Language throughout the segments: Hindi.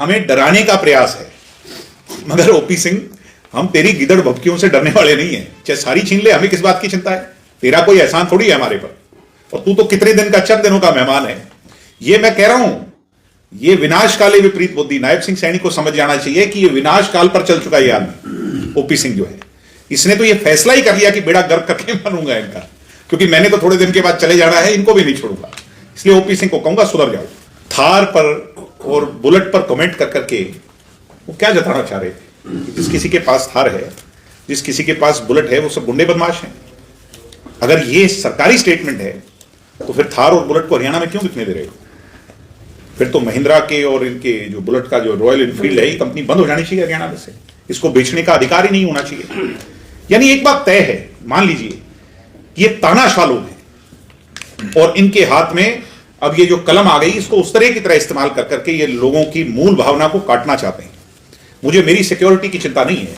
हमें डराने का प्रयास है, मगर ओपी सिंह हम तेरी गिदड़ भभकियों से डरने वाले नहीं है। चाहे सारी छीन ले, हमें किस बात की चिंता है? तेरा कोई एहसान थोड़ी है हमारे पर, और तू तो कितने दिन का, चंद दिनों का मेहमान है। ये मैं कह रहा हूं, ये विनाश काले विपरीत बुद्धि, नायब सिंह सैनी को समझ जाना चाहिए कि ये विनाश काल पर चल चुका ये आदमी ओपी सिंह जो है। इसने तो ये फैसला ही कर लिया कि बेड़ा गर्क करके मानूंगा इनका, क्योंकि मैंने तो थोड़े दिन के बाद चले जाना है, इनको भी नहीं छोड़ूंगा। इसलिए ओपी सिंह को कहूंगा सुधर जाओ। थार पर और बुलेट पर कमेंट कर करके वो क्या जताना चाह रहे थे? जिस किसी के पास थार है, जिस किसी के पास बुलेट है, वो सब गुंडे बदमाश हैं। अगर ये सरकारी स्टेटमेंट है तो फिर थार और बुलेट को हरियाणा में क्यों बिकने दे रहे हो? फिर तो महिंद्रा के और इनके जो बुलेट का जो रॉयल एनफील्ड है, ये कंपनी बंद हो जानी चाहिए हरियाणा में से। इसको बेचने का अधिकार ही नहीं होना चाहिए। यानी एक बात तय है, मान लीजिए ये तानाशाह लोग हैं और इनके हाथ में अब ये जो कलम आ गई, इसको उस तरह की तरह इस्तेमाल कर करके ये लोगों की मूल भावना को काटना चाहते हैं। मुझे मेरी सिक्योरिटी की चिंता नहीं है,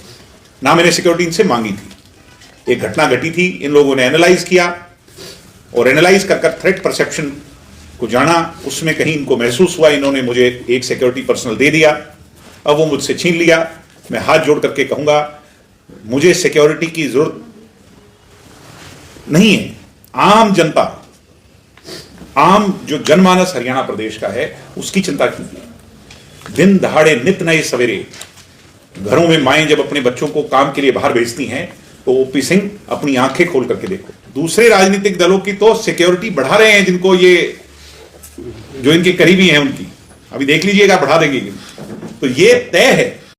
ना मैंने सिक्योरिटी इनसे मांगी थी। एक घटना घटी थी, इन लोगों ने एनालाइज किया और एनालाइज कर कर थ्रेट परसेप्शन को जाना, उसमें कहीं इनको महसूस हुआ, इन्होंने मुझे एक सिक्योरिटी पर्सनल दे दिया, अब वो मुझसे छीन लिया। मैं हाथ जोड़ करके कहूंगा, मुझे सिक्योरिटी की जरूरत नहीं है। आम जनता, आम जो जनमानस हरियाणा प्रदेश का है, उसकी चिंता कीजिए। दिन दहाड़े नित नए सवेरे घरों में माएं जब अपने बच्चों को काम के लिए बाहर भेजती हैं, तो ओपी सिंह अपनी आंखें खोल करके देखो। दूसरे राजनीतिक दलों की तो सिक्योरिटी बढ़ा रहे हैं, जिनको ये जो इनके करीबी हैं उनकी, अभी देख लीजिएगा बढ़ा देंगे। तो ये तय है